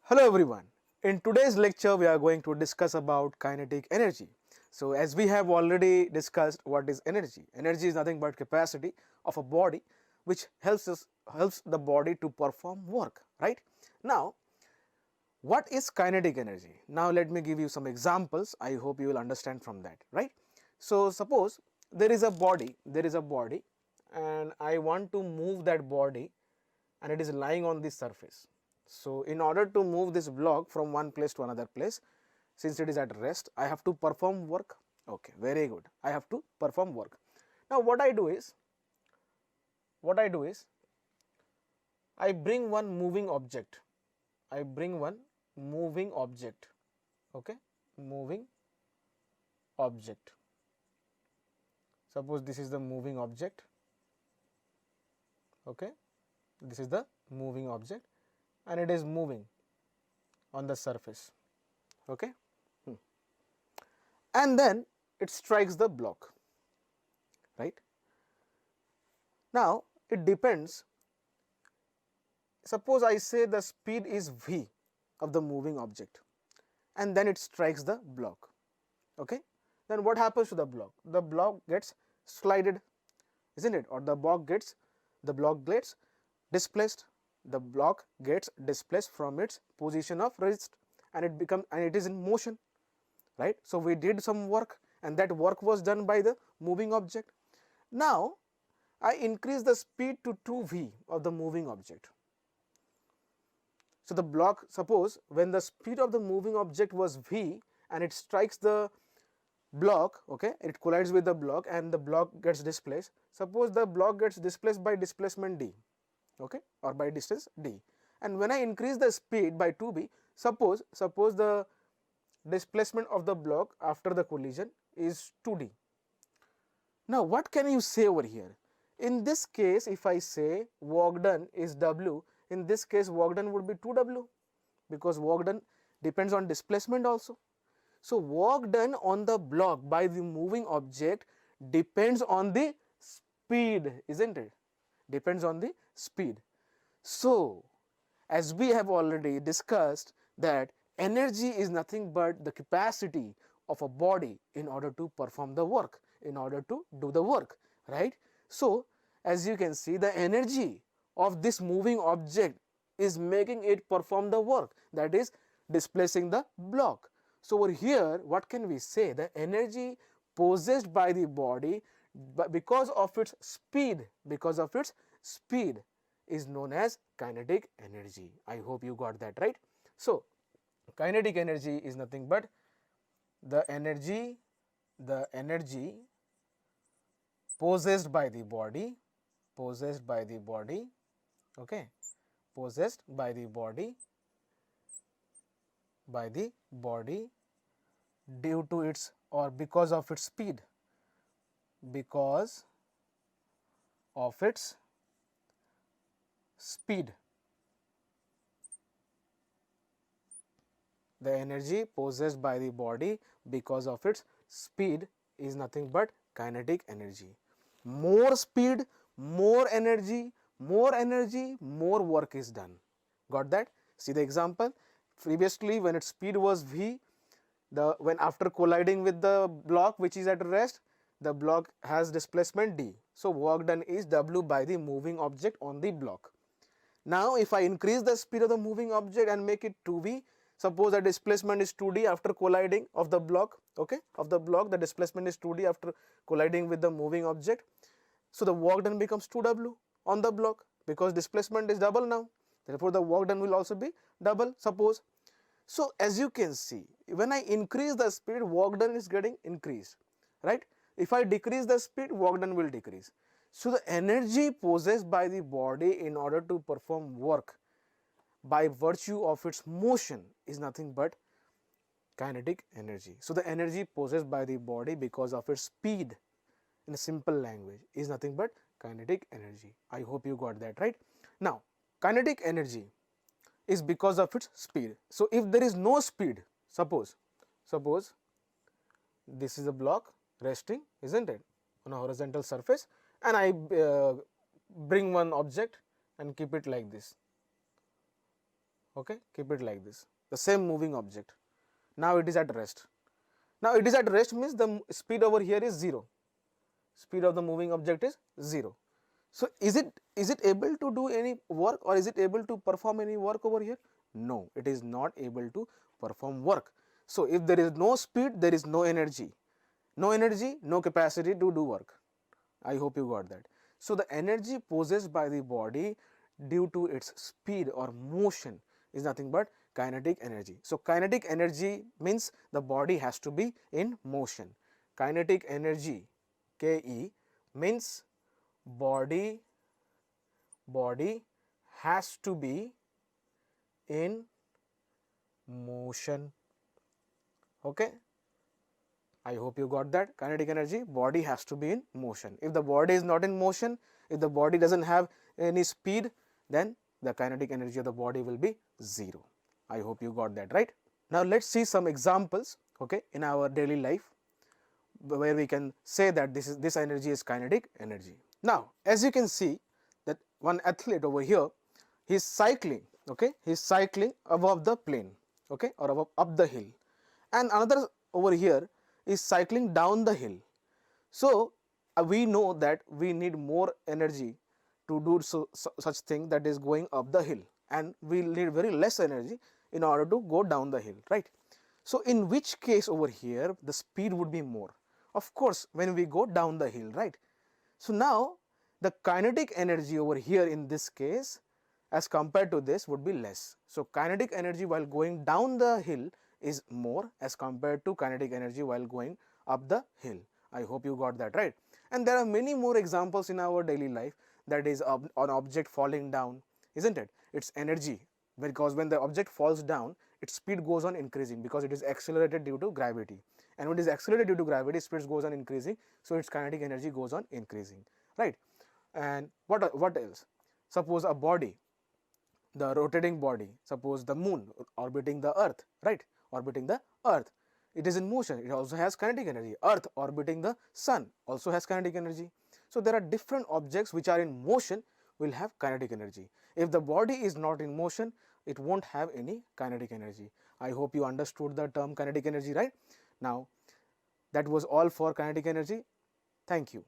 Hello everyone. In today's lecture we are going to discuss about kinetic energy. So as we have already discussed what is energy. Energy is nothing but capacity of a body which helps the body to perform work, right? Now what is kinetic energy? Now let me give you some examples. I hope you will understand from that, right? So suppose there is a body and I want to move that body and it is lying on the surface. So in order to move this block from one place to another place, since it is at rest, I have to perform work. Okay, very good. I have to perform work. Now what I do is I bring one moving object. Okay, moving object. Suppose this is the moving object. Okay, this is the moving object and it is moving on the surface. Okay, and then it strikes the block, right? Now it depends. Suppose I say the speed is v of the moving object and then it strikes the block. Okay, then what happens to the block? The block gets slided, isn't it? Or the block gets displaced. The block gets displaced from its position of rest and it is in motion, right? So we did some work and that work was done by the moving object. Now I increase the speed to 2v of the moving object. So the block, suppose when the speed of the moving object was v and it strikes the block, okay, it collides with the block and the block gets displaced. Suppose the block gets displaced by displacement d, okay, or by distance d, and when I increase the speed by 2b, suppose the displacement of the block after the collision is 2d. Now what can you say over here? In this case, if I say work done is w, in this case work done would be 2w, because work done depends on displacement also. So work done on the block by the moving object depends on the speed, isn't it? Depends on the speed. So as we have already discussed that energy is nothing but the capacity of a body in order to perform the work, in order to do the work, right? So as you can see, the energy of this moving object is making it perform the work, that is displacing the block. So over here what can we say? The energy possessed by the body because of its speed is known as kinetic energy. I hope you got that right. So kinetic energy is nothing but the energy possessed by the body, okay, possessed by the body due to its or because of its speed, the energy possessed by the body because of its speed is nothing but kinetic energy. More speed, more energy, more work is done. Got that? See the example. Previously when its speed was v, when after colliding with the block which is at rest, the block has displacement d. So work done is w by the moving object on the block. Now if I increase the speed of the moving object and make it 2v, suppose the displacement is 2d after colliding of the block, okay, the displacement is 2d after colliding with the moving object. So the work done becomes 2w on the block because displacement is double now. Therefore the work done will also be double, suppose. So as you can see, when I increase the speed, work done is getting increased, right? If I decrease the speed, work done will decrease. So the energy possessed by the body in order to perform work by virtue of its motion is nothing but kinetic energy. So the energy possessed by the body because of its speed, in a simple language, is nothing but kinetic energy. I hope you got that right. Now kinetic energy is because of its speed. So if there is no speed, suppose this is a block resting, isn't it, on a horizontal surface, and I bring one object and keep it like this, Okay, keep it like this, the same moving object. Now it is at rest. Now it is at rest means the speed over here is 0. Speed of the moving object is 0. So is it able to do any work, or is it able to perform any work over here? No, it is not able to perform work. So if there is no speed, there is no energy. No energy, no capacity to do work. I hope you got that. So the energy possessed by the body due to its speed or motion is nothing but kinetic energy. So kinetic energy means the body has to be in motion. Kinetic energy, Ke, means body has to be in motion. Okay, I hope you got that. Kinetic energy, body has to be in motion. If the body is not in motion, if the body doesn't have any speed, then the kinetic energy of the body will be 0. I hope you got that, right? Now let's see some examples, okay, in our daily life where we can say that this energy is kinetic energy. Now as you can see that one athlete over here, he is cycling, okay, he is cycling above the plane, okay, or above up the hill, and another over here is cycling down the hill. So we know that we need more energy to do such thing, that is going up the hill, and we need very less energy in order to go down the hill, right? So in which case over here the speed would be more? Of course, when we go down the hill, right? So now the kinetic energy over here in this case as compared to this would be less. So kinetic energy while going down the hill is more as compared to kinetic energy while going up the hill. I hope you got that, right? And there are many more examples in our daily life, that is an object falling down, isn't it? Its energy, because when the object falls down, its speed goes on increasing because it is accelerated due to gravity, and when it is accelerated due to gravity, speed goes on increasing, so its kinetic energy goes on increasing, right? And what else? Suppose a body, the rotating body, suppose the moon orbiting the earth, right? Orbiting the earth, it is in motion, it also has kinetic energy. Earth orbiting the sun also has kinetic energy. So there are different objects which are in motion will have kinetic energy. If the body is not in motion, it won't have any kinetic energy. I hope you understood the term kinetic energy, right? Now that was all for kinetic energy. Thank you.